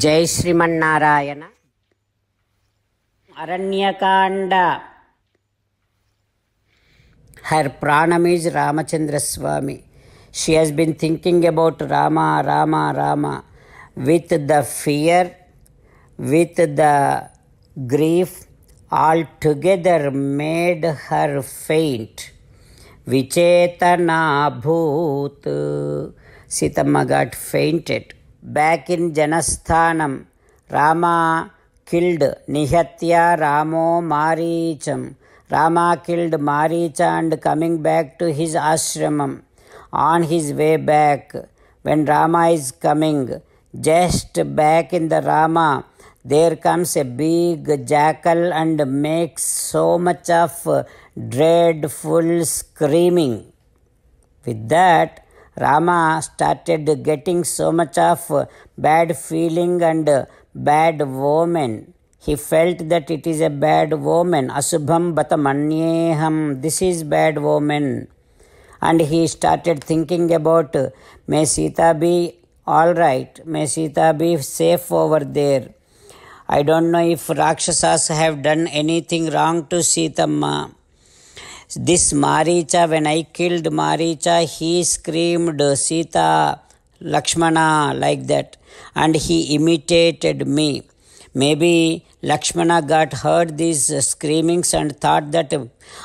Jai Srimannarayana. Aranya Kanda. Her pranam is Ramachandra Swami. She has been thinking about Rama, Rama, Rama with the fear, with the grief, all together made her faint. Vichetana bhoot. Sitamma got fainted. Back in Janasthanam, Rama killed Nihatya Ramo Maricham. Rama killed Maricha and coming back to his ashramam. On his way back, when Rama is coming, just back in the Rama, there comes a big jackal and makes so much of dreadful screaming. With that, Rama started getting so much of bad feeling and bad omen. He felt that it is a bad omen. Asubham batamanyeham. This is bad omen. And he started thinking about, may Sita be alright. May Sita be safe over there. I don't know if Rakshasas have done anything wrong to Sitamma. This Maricha, when I killed Maricha, he screamed Sita, Lakshmana, like that. And he imitated me. Maybe Lakshmana got heard these screamings and thought that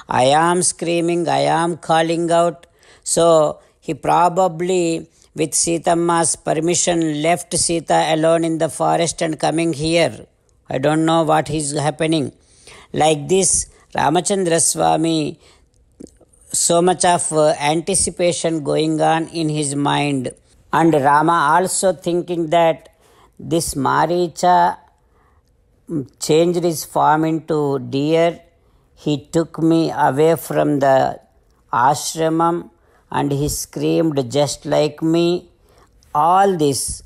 I am screaming, I am calling out. So he probably, with Sitamma's permission, left Sita alone in the forest and coming here. I don't know what is happening. Like this, Ramachandra Swami, so much of anticipation going on in his mind. And Rama also thinking that this Maricha changed his form into deer. He took me away from the ashramam and he screamed just like me. All this.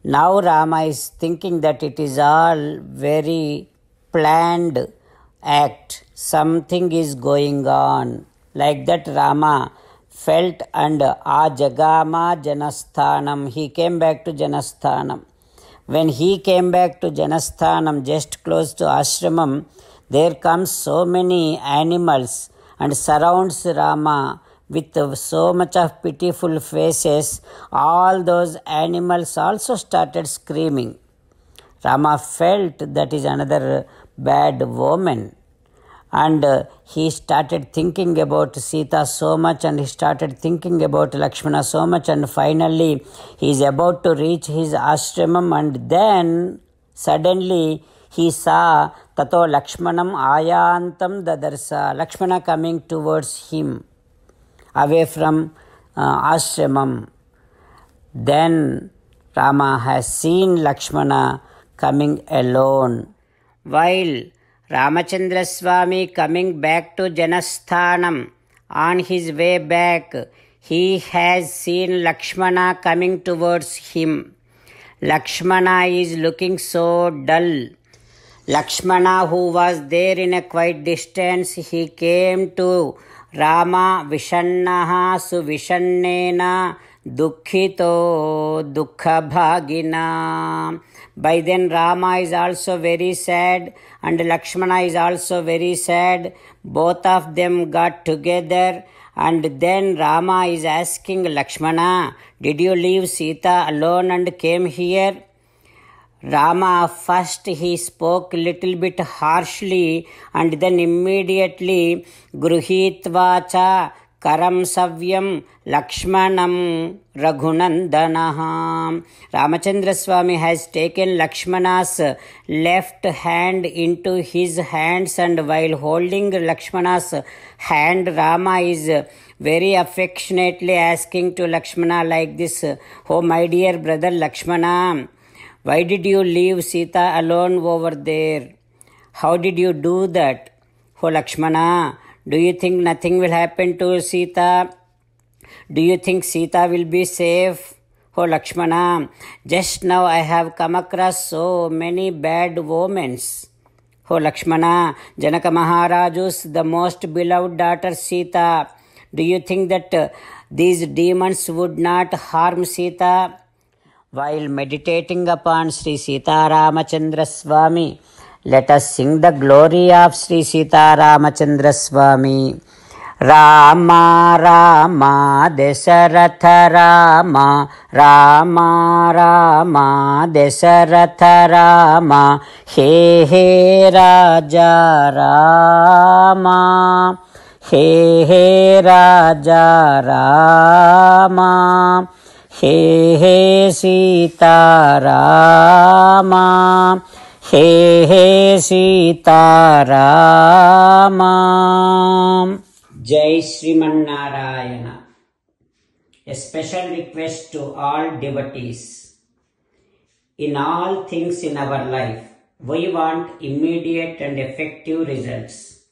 Now Rama is thinking that it is all very planned act. Something is going on. Like that Rama felt and Ajagama Janasthanam. He came back to Janasthanam. When he came back to Janasthanam, just close to ashramam, there comes so many animals and surrounds Rama with so much of pitiful faces. All those animals also started screaming. Rama felt that is another bad omen. And he started thinking about Sita so much, and he started thinking about Lakshmana so much, and finally he is about to reach his ashramam, and then suddenly he saw Tato Lakshmanam Ayantam Dadarsa. Lakshmana coming towards him away from ashramam. Then Rama has seen Lakshmana coming alone. While Ramachandra Swami coming back to Janasthanam, on his way back, he has seen Lakshmana coming towards him. Lakshmana is looking so dull. Lakshmana, who was there in a quite distance, he came to Rama Vishannaha Suvishannena Dukkhito Dukkha Bhagina. By then Rama is also very sad and Lakshmana is also very sad. Both of them got together, and then Rama is asking Lakshmana, did you leave Sita alone and came here? Rama first he spoke little bit harshly, and then immediately Gruhitvacha Karam Savyam Lakshmanam Raghunandanaha. Ramachandra Swami has taken Lakshmana's left hand into his hands, and while holding Lakshmana's hand, Rama is very affectionately asking to Lakshmana like this, oh my dear brother Lakshmana, why did you leave Sita alone over there? How did you do that? Oh Lakshmana, do you think nothing will happen to Sita? Do you think Sita will be safe? Oh Lakshmana, just now I have come across so many bad omens. Oh Lakshmana, Janaka Maharaju's the most beloved daughter Sita. Do you think that these demons would not harm Sita? while meditating upon Sri Sita Ramachandra Swami, let us sing the glory of Sri Sita Ramachandra Swami. Rama Rama Dasaratha Rama Rama Rama Dasaratha Rama He He Raja Rama He He Raja Rama He He Sita Rama He He Sita Rama. Jai Sriman Narayana. A special request to all devotees. In all things in our life, we want immediate and effective results.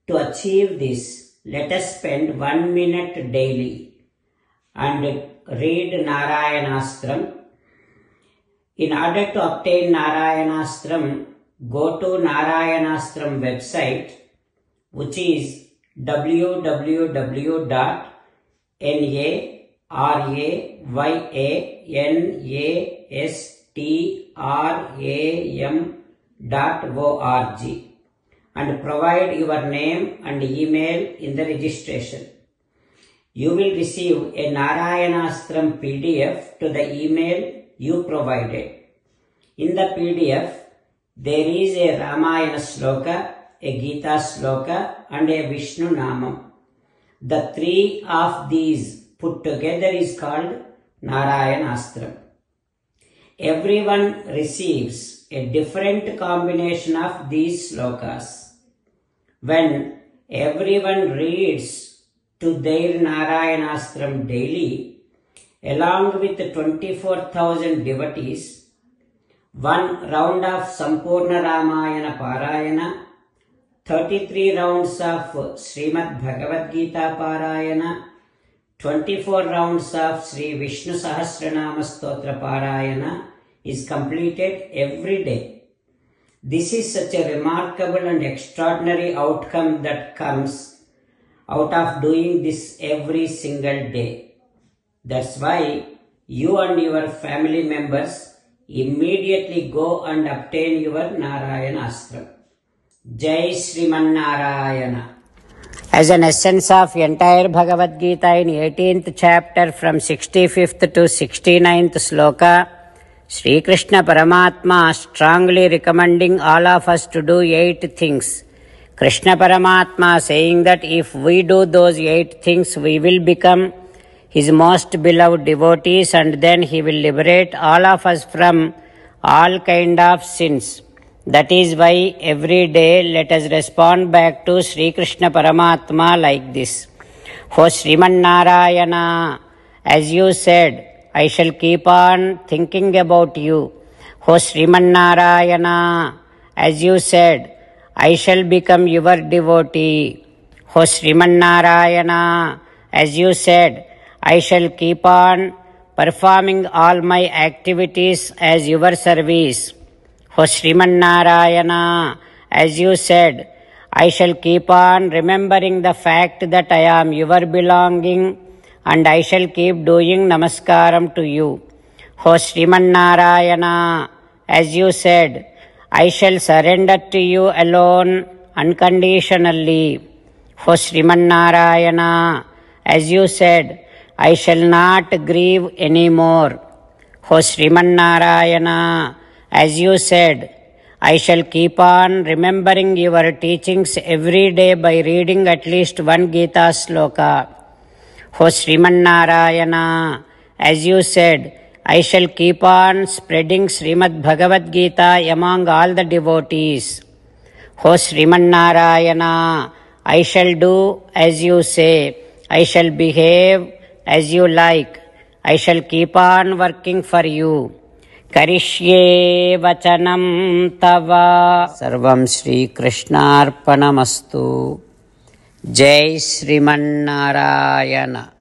To achieve this, let us spend 1 minute daily and read Narayanastram. In order to obtain Narayanastram, go to Narayanastram website, which is www.narayanastram.org and provide your name and email in the registration. You will receive a Narayanastram PDF to the email you provided. In the PDF, there is a Ramayana Sloka, a Gita Sloka and a Vishnu Namam. The three of these put together is called Narayanastram. Everyone receives a different combination of these slokas. When everyone reads to their Narayanastram daily, along with 24,000 devotees, one round of Sampurna Ramayana Parayana, 33 rounds of Srimad Bhagavad Gita Parayana, 24 rounds of Sri Vishnu Sahasranama Stotra Parayana is completed every day. This is such a remarkable and extraordinary outcome that comes out of doing this every single day. That's why you and your family members immediately go and obtain your Narayanastram. Jai Sriman Narayana. As an essence of entire Bhagavad Gita in 18th chapter from 65th to 69th sloka, Sri Krishna Paramatma strongly recommending all of us to do 8 things. Krishna Paramatma saying that if we do those 8 things, we will become His most beloved devotees and then He will liberate all of us from all kind of sins. That is why every day let us respond back to Sri Krishna Paramatma like this. O Sriman Narayana, as you said, I shall keep on thinking about you. O Sriman Narayana, as you said, I shall become your devotee. O Sriman Narayana, as you said, I shall keep on performing all my activities as your service. O Sriman Narayana, as you said, I shall keep on remembering the fact that I am your belonging and I shall keep doing namaskaram to you. O Sriman Narayana, as you said, I shall surrender to you alone unconditionally. O Sriman Narayana, as you said, I shall not grieve anymore. O Sriman Narayana, as you said, I shall keep on remembering your teachings every day by reading at least 1 Gita sloka. O Sriman Narayana, as you said, I shall keep on spreading Srimad Bhagavad Gita among all the devotees. O Sriman Narayana, I shall do as you say. I shall behave as you like. I shall keep on working for you. Karishye vachanam tava. Sarvam Shri Krishnarpanamastu. Jai Sriman Narayana.